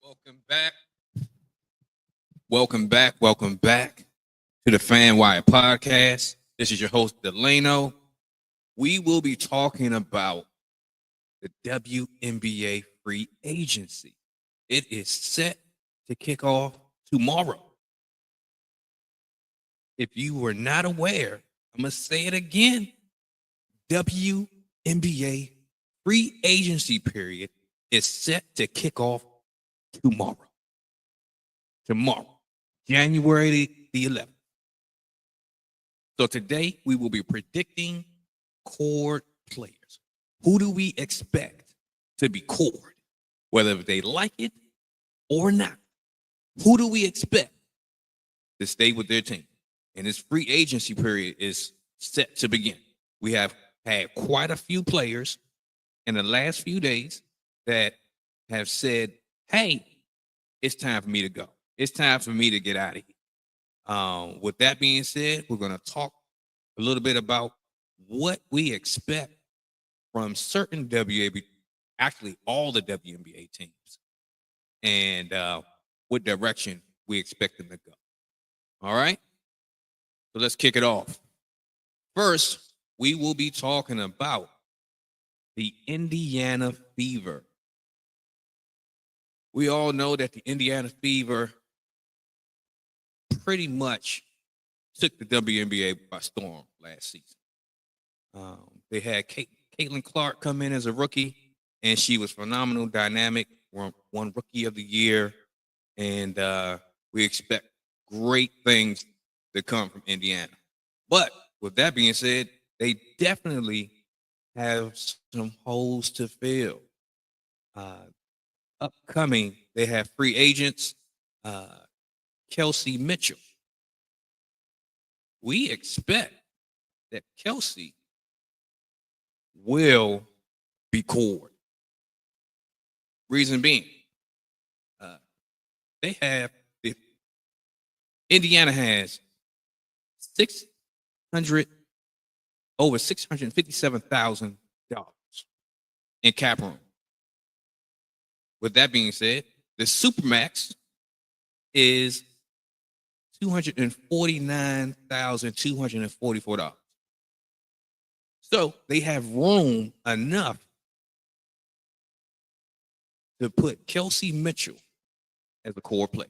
Welcome back. Welcome back to the Fan Wire Podcast. This is your host, Delano. We will be talking about the WNBA free agency. It is set to kick off tomorrow. If you were not aware, I'm going to say it again. WNBA free agency period is set to kick off tomorrow. January the 11th. So today we will be predicting CORED players. Who do we expect to be CORED? Whether they like it or not. Who do we expect to stay with their team? And this free agency period is set to begin. We have had quite a few players in the last few days that have said, hey, it's time for me to go. It's time for me to get out of here. With that being said, we're going to talk a little bit about what we expect from certain WNBA, actually all the WNBA teams, and what direction we expect them to go. All right? So let's kick it off. First, we will be talking about the Indiana Fever. We all know that the Indiana Fever pretty much took the WNBA by storm last season. They had Caitlin Clark come in as a rookie, and she was phenomenal, dynamic, won Rookie of the Year, and we expect great things to come from Indiana. But with that being said, they definitely have some holes to fill. Upcoming, they have free agents, Kelsey Mitchell. We expect that Kelsey will be CORED. Reason being, Indiana has over $657,000 in cap room. With that being said, the Supermax is $249,244. So they have room enough to put Kelsey Mitchell as a core player.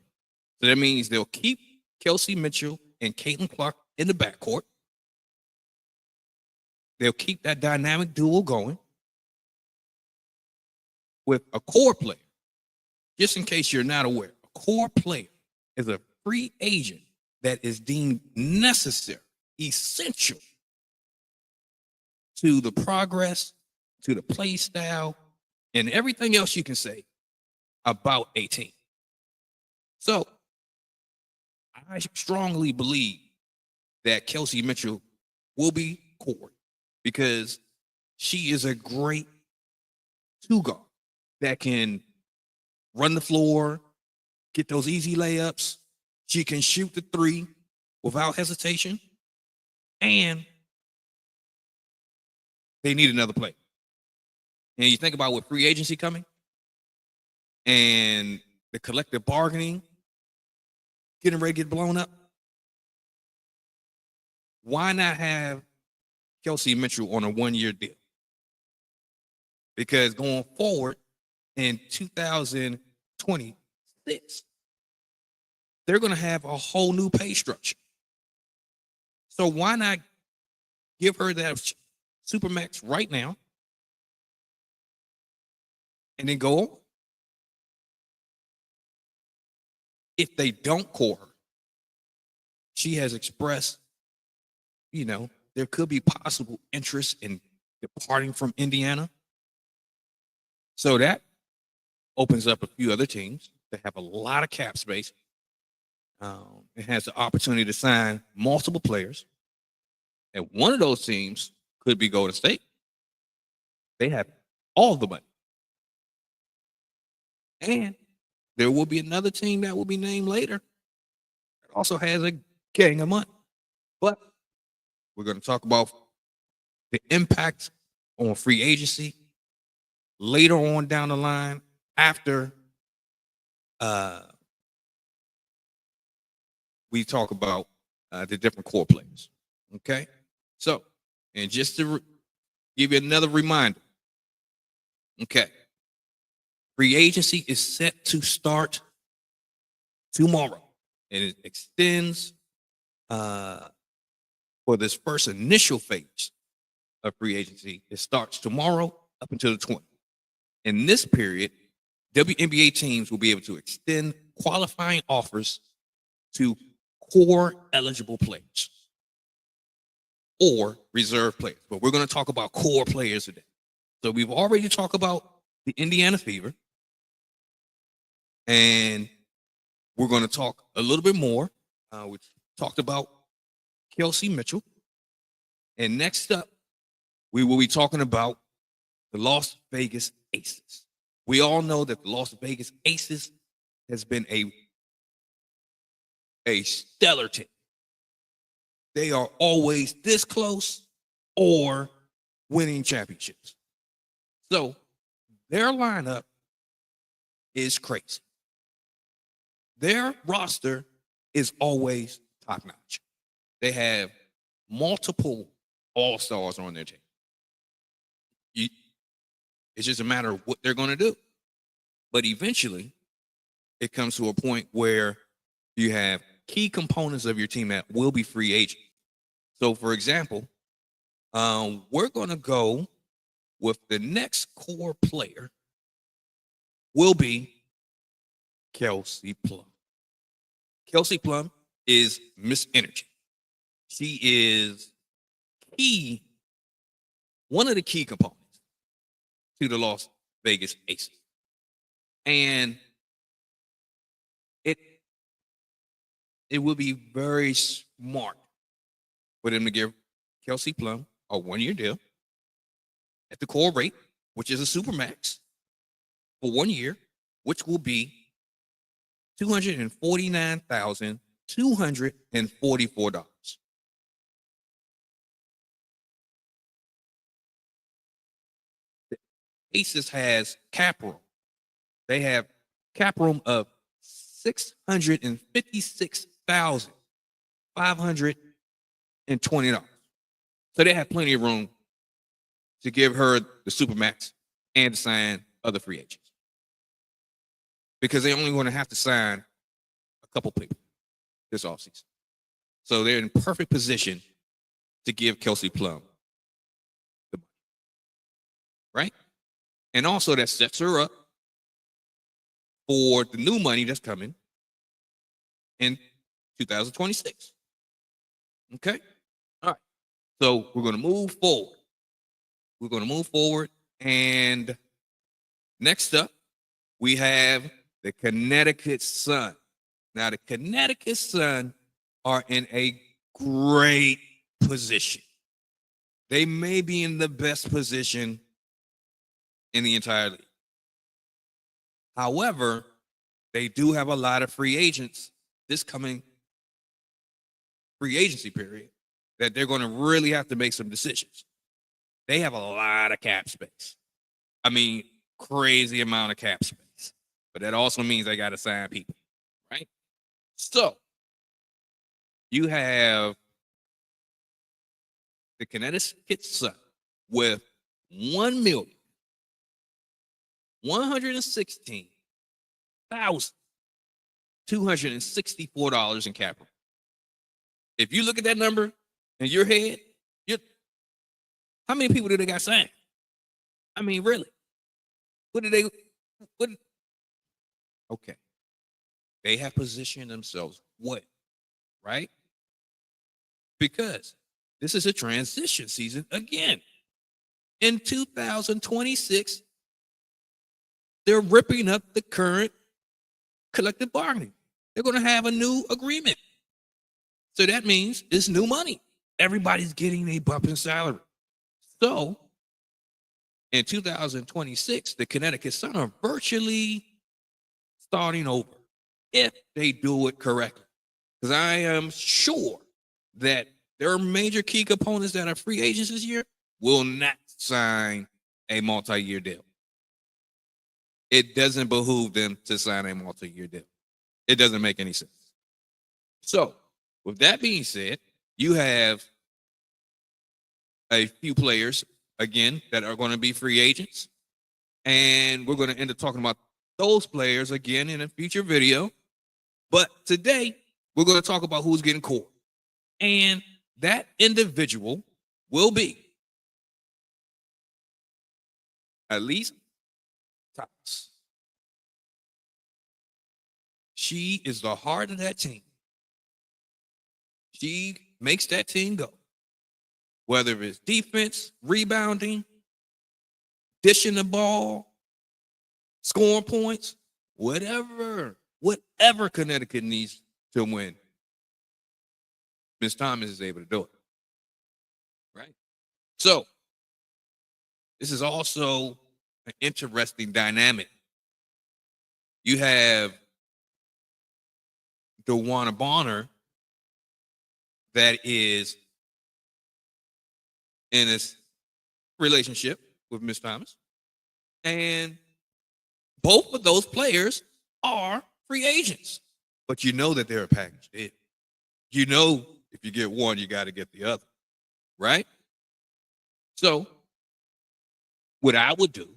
So that means they'll keep Kelsey Mitchell and Caitlin Clark in the backcourt. They'll keep that dynamic duo going with a core player. Just in case you're not aware, a core player is a free agent that is deemed necessary, essential to the progress, to the play style, and everything else you can say about a team. So I strongly believe that Kelsey Mitchell will be CORED because she is a great two guard that can run the floor, get those easy layups. She can shoot the three without hesitation. And they need another player. And you think about with free agency coming and the collective bargaining getting ready to get blown up, why not have Kelsey Mitchell on a one-year deal? Because going forward in 2026, they're going to have a whole new pay structure. So why not give her that Supermax right now and then go on? If they don't core her, she has expressed, there could be possible interest in departing from Indiana. So that opens up a few other teams that have a lot of cap space. It has the opportunity to sign multiple players. And one of those teams could be Golden State. They have all the money. And there will be another team that will be named later that also has a gang of money. But we're going to talk about the impact on free agency later on down the line after we talk about the different core players. Okay, so and just to give you another reminder. Okay, free agency is set to start tomorrow, and it extends for this first initial phase of free agency. It starts tomorrow up until the 20th. In this period, WNBA teams will be able to extend qualifying offers to core eligible players or reserve players. But we're going to talk about core players today. So we've already talked about the Indiana Fever, and we're going to talk a little bit more. We talked about Kelsey Mitchell. And next up, we will be talking about the Las Vegas Aces. We all know that the Las Vegas Aces has been a stellar team. They are always this close or winning championships. So their lineup is crazy. Their roster is always top notch. They have multiple all-stars on their team. It's just a matter of what they're going to do. But eventually, it comes to a point where you have key components of your team that will be free agent. So, for example, we're going to go with the next core player will be Kelsey Plum. Kelsey Plum is Miss Energy. She is one of the key components to the Las Vegas Aces. And it would be very smart for them to give Kelsey Plum a one-year deal at the core rate, which is a supermax, for 1 year, which will be $249,244. The Aces has cap room. They have cap room of $656,520. So they have plenty of room to give her the supermax and to sign other free agents, because they're only going to have to sign a couple people this offseason. So they're in perfect position to give Kelsey Plum the money, right? And also that sets her up for the new money that's coming in 2026. Okay? All right. So we're going to move forward. And next up, we have the Connecticut Sun. Now, the Connecticut Sun are in a great position. They may be in the best position in the entire league. However, they do have a lot of free agents this coming free agency period that they're going to really have to make some decisions. They have a lot of cap space. I mean, crazy amount of cap space. But that also means they got to sign people, right? So you have the Connecticut Sun with $1,116,264 in cap room. If you look at that number in your head, how many people did they got signed? I mean, really? Okay. They have positioned themselves well, right? Because this is a transition season again. In 2026, they're ripping up the current collective bargaining. They're going to have a new agreement. So that means it's new money. Everybody's getting a bump in salary. So in 2026, the Connecticut Sun are virtually starting over if they do it correctly. Because I am sure that their major key components that are free agents this year will not sign a multi-year deal. it doesn't behoove them to sign a multi-year deal. It doesn't make any sense. So, with that being said, you have a few players, again, that are going to be free agents. And we're going to end up talking about those players again in a future video. But today, we're going to talk about who's getting cored. And that individual will be Elise Thomas. She is the heart of that team. She makes that team go. Whether it's defense, rebounding, dishing the ball, scoring points, whatever Connecticut needs to win, Miss Thomas is able to do it. Right? So, this is also an interesting dynamic. You have DeWanna Bonner that is in this relationship with Miss Thomas. And both of those players are free agents. But you know that they're a package deal. You know if you get one, you got to get the other. Right? So, what I would do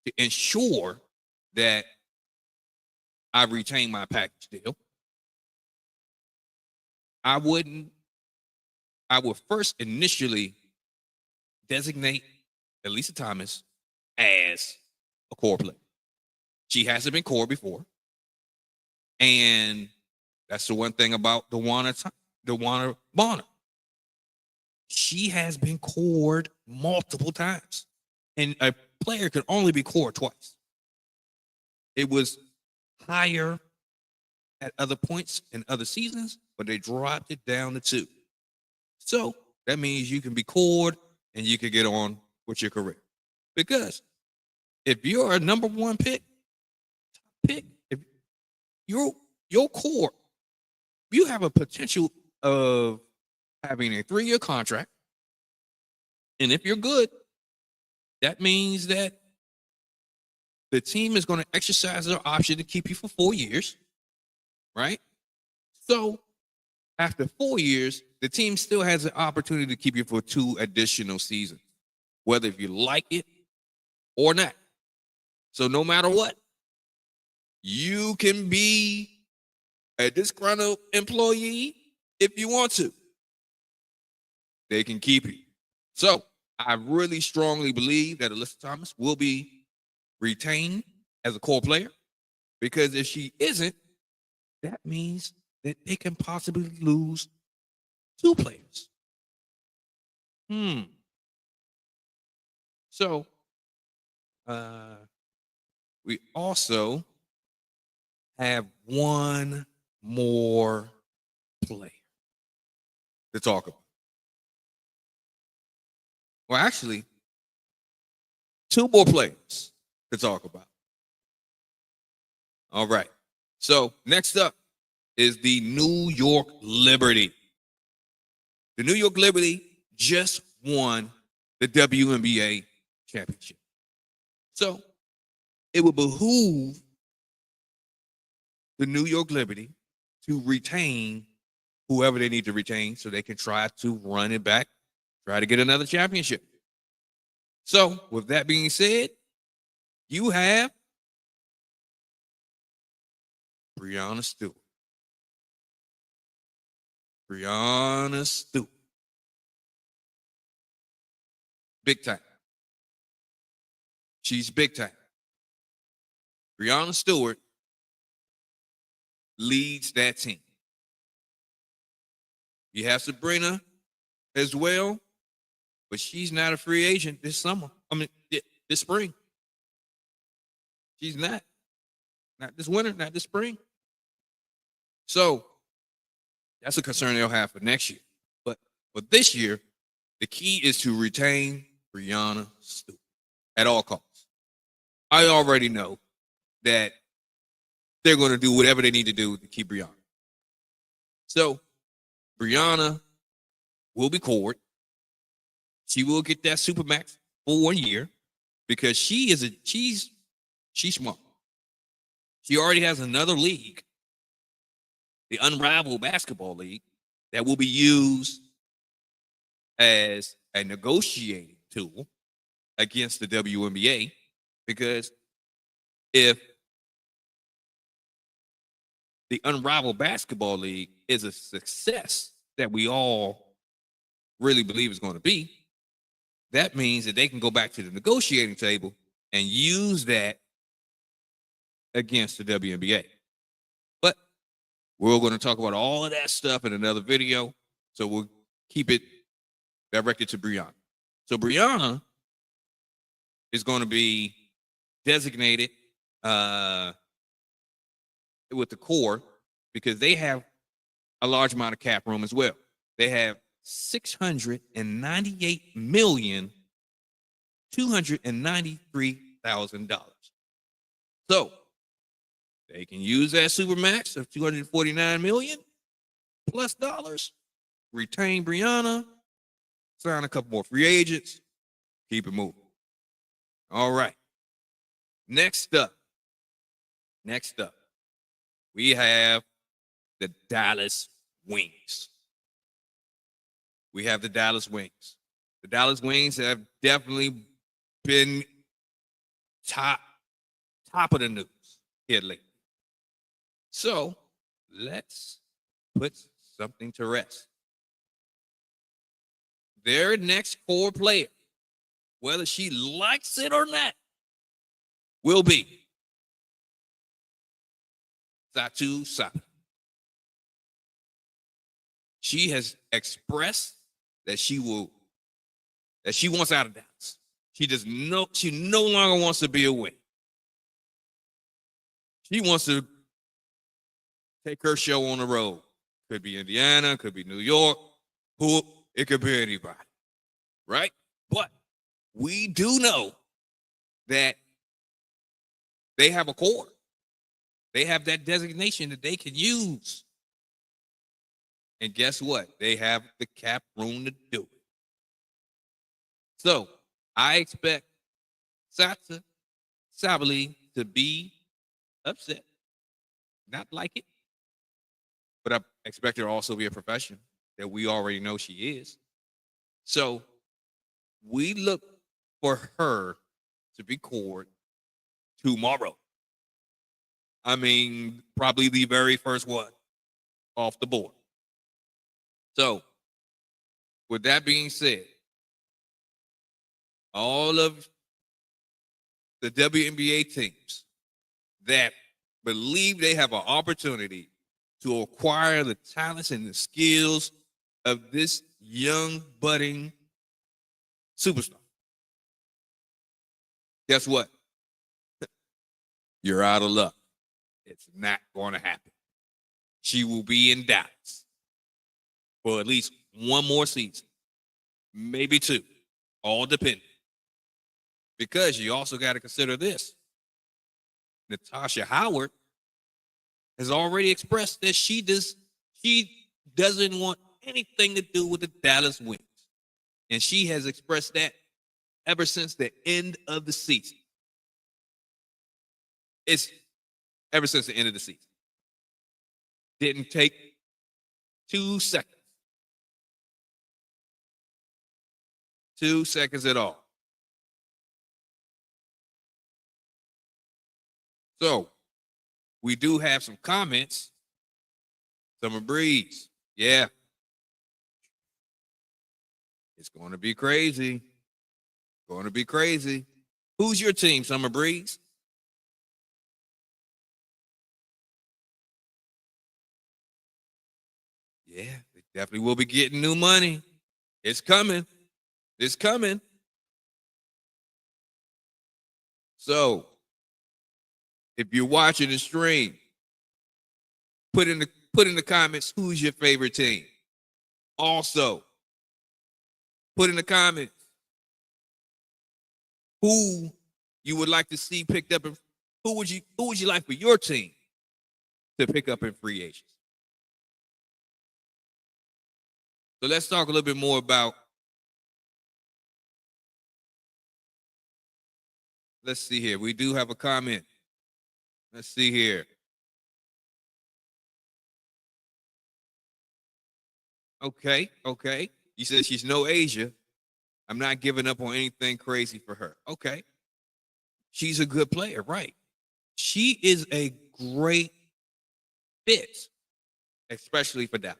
to ensure that I retain my package deal, I would first initially designate Elisa Thomas as a core player. She hasn't been core before. And that's the one thing about DeWanna Bonner. She has been cored multiple times. And a player can only be cored twice. It was higher at other points in other seasons, but they dropped it down to 2. So that means you can be cored and you can get on with your career. Because if you're a number 1 pick, if your core, you have a potential of having a 3-year contract. And if you're good, that means that the team is going to exercise their option to keep you for 4 years, right? So after 4 years, the team still has an opportunity to keep you for 2 additional seasons, whether if you like it or not. So no matter what, you can be a disgruntled employee if you want to. They can keep you. So I really strongly believe that Elisa Thomas will be retained as a core player, because if she isn't, that means that they can possibly lose 2 players. So we also have one more player to talk about. Well, actually, 2 more players to talk about. All right. So next up is the New York Liberty. The New York Liberty just won the WNBA championship. So it would behoove the New York Liberty to retain whoever they need to retain so they can try to run it back, try to get another championship. So with that being said, you have Breanna Stewart. Breanna Stewart. Big time. She's big time. Breanna Stewart leads that team. You have Sabrina as well, but she's not a free agent this summer. This spring. She's not. Not this winter, not this spring. So that's a concern they'll have for next year. But this year, the key is to retain Breanna Stewart at all costs. I already know that they're going to do whatever they need to do to keep Breanna. So Breanna will be cored. She will get that Supermax for 1 year because she's She's smart. She already has another league, the Unravel Basketball League, that will be used as a negotiating tool against the WNBA, because if the Unravel Basketball League is a success that we all really believe is going to be, that means that they can go back to the negotiating table and use that against the WNBA. But we're going to talk about all of that stuff in another video, so we'll keep it directed to Brianna. So Brianna is going to be designated with the CORED because they have a large amount of cap room as well. They have $698,293,000. So they can use that supermax of $249 million plus dollars, retain Brianna, sign a couple more free agents, keep it moving. All right. Next up, we have the Dallas Wings. The Dallas Wings have definitely been top of the news here lately. So let's put something to rest. Their next core player, whether she likes it or not, will be Satou Sabally. She has expressed that she wants out of Dallas. She no longer wants to be a Wing. She wants to take her show on the road. Could be Indiana, could be New York, it could be anybody, right? But we do know that they have a core. They have that designation that they can use. And guess what? They have the cap room to do it. So I expect Satou Sabally to be upset, not like it, but I expect her to also be a professional that we already know she is. So we look for her to be CORED tomorrow. I mean, probably the very first one off the board. So, with that being said, all of the WNBA teams that believe they have an opportunity to acquire the talents and the skills of this young, budding superstar, guess what? You're out of luck. It's not going to happen. She will be in Dallas for at least one more season, maybe two, all depending. Because you also got to consider this. Natasha Howard has already expressed that she doesn't want anything to do with the Dallas Wings. And she has expressed that ever since the end of the season. It's ever since the end of the season. Didn't take 2 seconds. 2 seconds at all. So, we do have some comments. Summer Breeze. Yeah. It's going to be crazy. Going to be crazy. Who's your team, Summer Breeze? Yeah, they definitely will be getting new money. It's coming. It's coming. So, if you're watching the stream, put in the comments who's your favorite team. Also, put in the comments who you would like to see picked up, and who would you like for your team to pick up in free agents. So let's talk a little bit more about, let's see here. We do have a comment. Let's see here. Okay. You said she's no Asia. I'm not giving up on anything crazy for her. Okay. She's a good player, right? She is a great fit, especially for Dallas.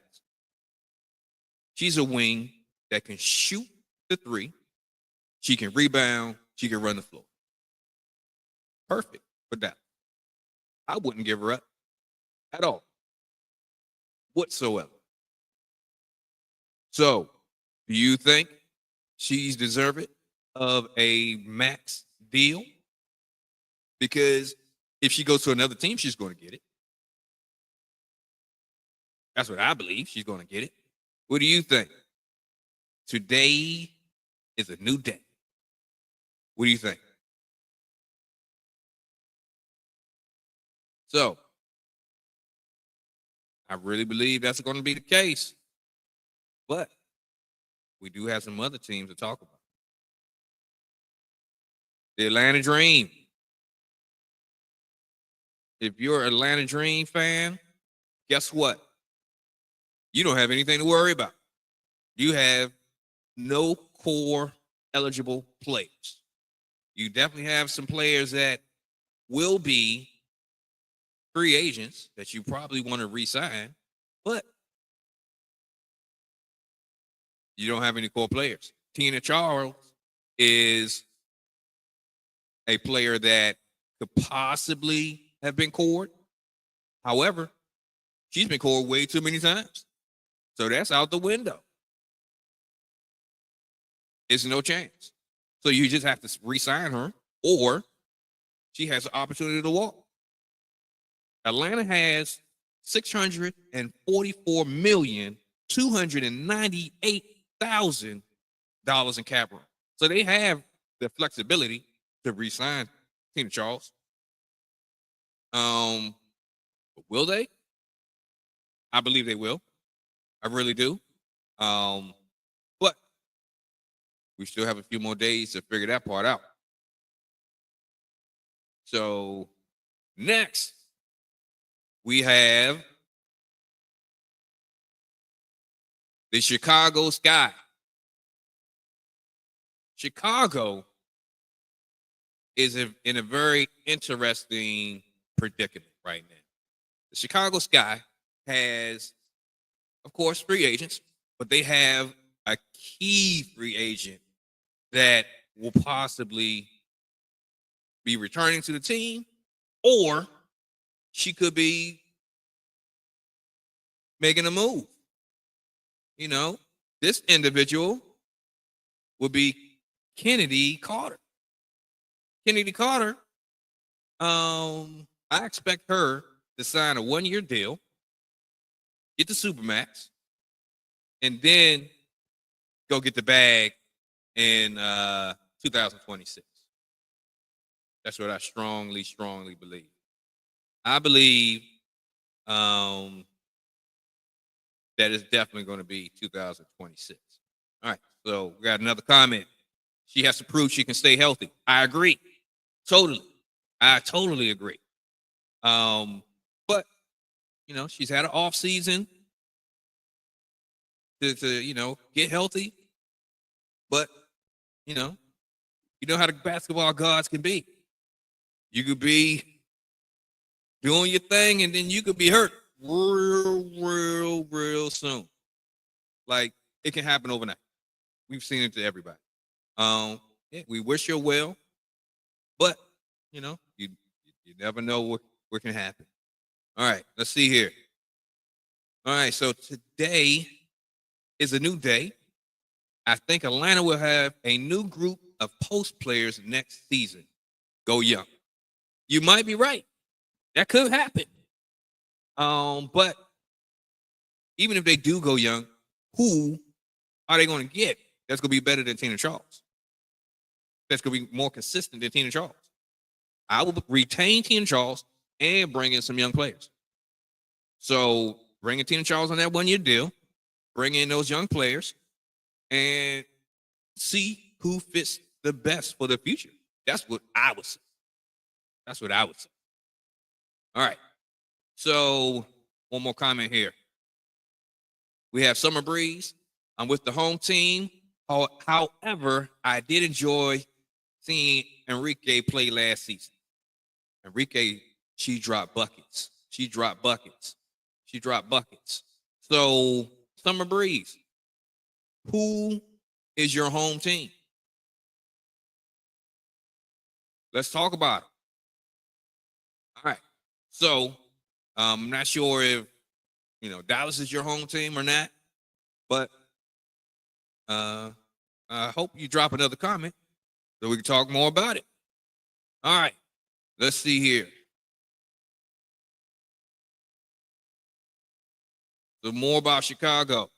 She's a wing that can shoot the three. She can rebound. She can run the floor. Perfect for Dallas. I wouldn't give her up at all, whatsoever. So, do you think she's deserving of a max deal? Because if she goes to another team, she's going to get it. That's what I believe. She's going to get it. What do you think? Today is a new day. What do you think? So, I really believe that's going to be the case. But we do have some other teams to talk about. The Atlanta Dream. If you're an Atlanta Dream fan, guess what? You don't have anything to worry about. You have no core eligible players. You definitely have some players that will be free agents that you probably want to re-sign, but you don't have any core players. Tina Charles is a player that could possibly have been cored. However, she's been cored way too many times. So that's out the window. It's no chance. So you just have to re-sign her, or she has the opportunity to walk. Atlanta has $644,298,000 in cap room. So they have the flexibility to re-sign Tina Charles. Will they? I believe they will. I really do. But we still have a few more days to figure that part out. So next, we have the Chicago Sky. Chicago is in a very interesting predicament right now. The Chicago Sky has, of course, free agents, but they have a key free agent that will possibly be returning to the team, or she could be making a move. You know, this individual would be Kennedy Carter. Kennedy Carter, I expect her to sign a 1-year deal, get the Supermax, and then go get the bag in 2026. That's what I strongly believe. I believe that is definitely going to be 2026. All right, so we got another comment. She has to prove she can stay healthy. I agree. Totally. I totally agree. But, you know, she's had an off season to you know, get healthy. But, you know how the basketball gods can be. You could be doing your thing, and then you could be hurt real soon. Like, it can happen overnight. We've seen it to everybody. Yeah, we wish you well, but you know, you never know what can happen. All right, let's see here. All right, so today is a new day. I think Atlanta will have a new group of post players next season. Go young. You might be right. That could happen. But even if they do go young, who are they going to get that's going to be better than Tina Charles? That's going to be more consistent than Tina Charles. I will retain Tina Charles and bring in some young players. So bring in Tina Charles on that 1-year deal, bring in those young players, and see who fits the best for the future. That's what I would say. All right. So one more comment here. We have Summer Breeze. I'm with the home team. However, I did enjoy seeing Enrique play last season. Enrique, she dropped buckets. She dropped buckets. She dropped buckets. So, Summer Breeze, who is your home team? Let's talk about it. All right. So, I'm not sure if Dallas is your home team or not, but I hope you drop another comment so we can talk more about it. All right. Let's see here. So more about Chicago.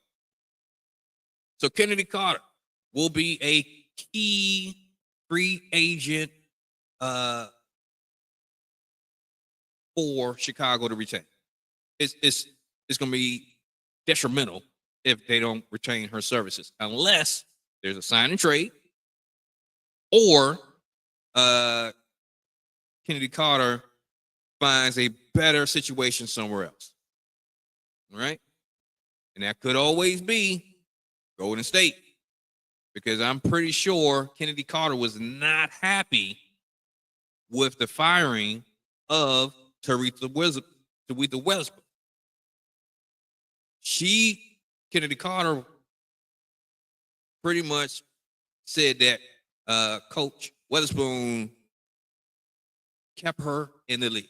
So Kennedy Carter will be a key free agent for Chicago to retain. It's going to be detrimental if they don't retain her services, unless there's a sign and trade or Kennedy Carter finds a better situation somewhere else. All right? And that could always be Golden State, because I'm pretty sure Kennedy Carter was not happy with the firing of Teresa Westbrook. Kennedy Carter, pretty much said that Coach Weatherspoon kept her in the league,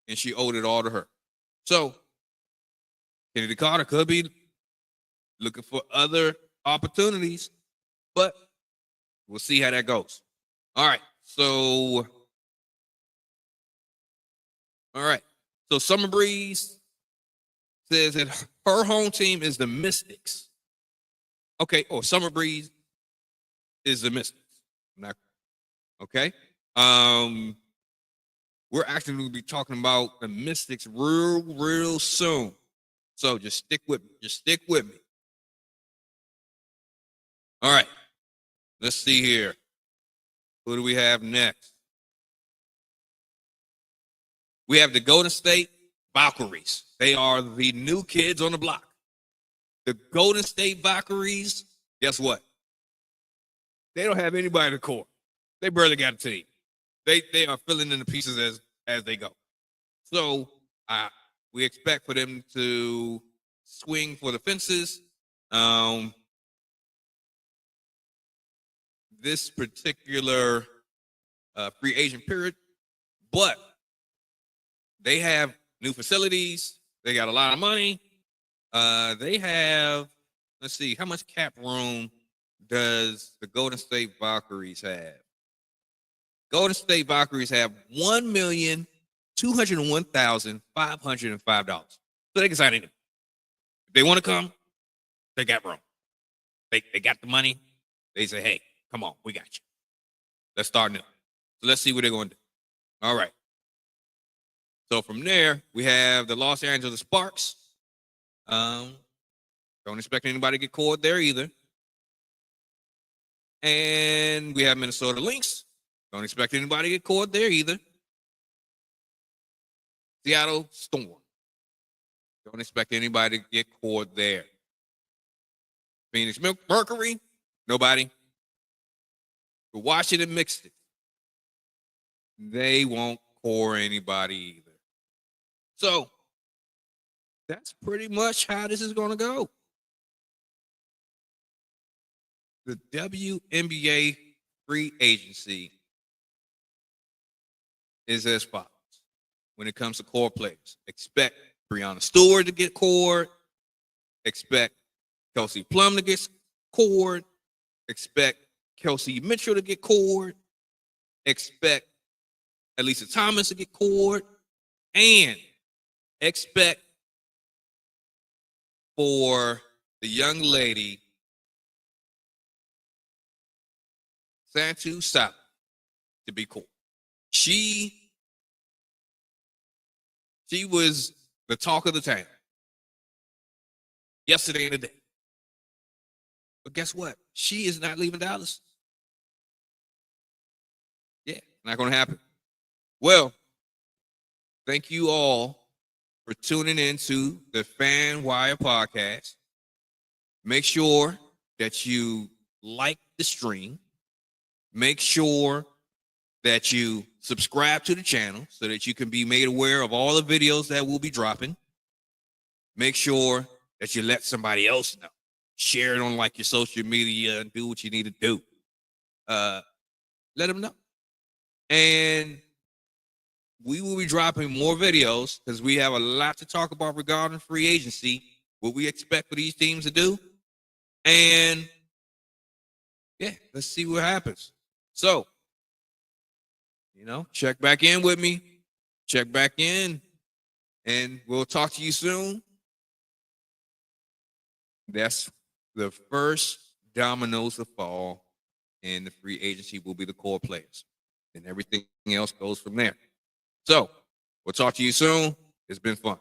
and she owed it all to her. So Kennedy Carter could be looking for other opportunities, but we'll see how that goes. All right. So Summer Breeze says that her home team is the Mystics. Okay. Oh, Summer Breeze is the Mystics. Okay. We're actually going to be talking about the Mystics real soon. So just stick with me. All right. Let's see here. Who do we have next? We have the Golden State Valkyries. They are the new kids on the block. The Golden State Valkyries, guess what? They don't have anybody in the court. They barely got a team. They are filling in the pieces as they go. So we expect for them to swing for the fences. This particular free agent period, but they have new facilities. They got a lot of money. They have, let's see, how much cap room does the Golden State Valkyries have? Golden State Valkyries have $1,201,505. So they can sign anything. If they want to come, they got room. They got the money. They say, hey, come on, we got you. Let's start new. So let's see what they're going to do. All right. So from there, we have the Los Angeles Sparks. Don't expect anybody to get caught there either. And we have Minnesota Lynx. Don't expect anybody to get caught there either. Seattle Storm. Don't expect anybody to get caught there. Phoenix Mercury. Nobody. The Washington Mystics. They won't core anybody either. So that's pretty much how this is going to go. The WNBA free agency is as follows. When it comes to core players, expect Breanna Stewart to get cored. Expect Kelsey Plum to get cored. Expect Kelsey Mitchell to get cored. Expect Elisa Thomas to get cored. And expect for the young lady, Santu Sapp, to be cored. She was the talk of the town yesterday and today. But guess what? She is not leaving Dallas. Yeah, not going to happen. Well, thank you all for tuning into the Fan Wire podcast. Make sure that you like the stream. Make sure that you subscribe to the channel so that you can be made aware of all the videos that we'll be dropping. Make sure that you let somebody else know. Share it on like your social media and do what you need to do. Let them know. And we will be dropping more videos because we have a lot to talk about regarding free agency, what we expect for these teams to do. And yeah, let's see what happens. So, check back in with me. Check back in. And we'll talk to you soon. That's the first dominoes to fall, and the free agency will be the core players. And everything else goes from there. So, we'll talk to you soon. It's been fun.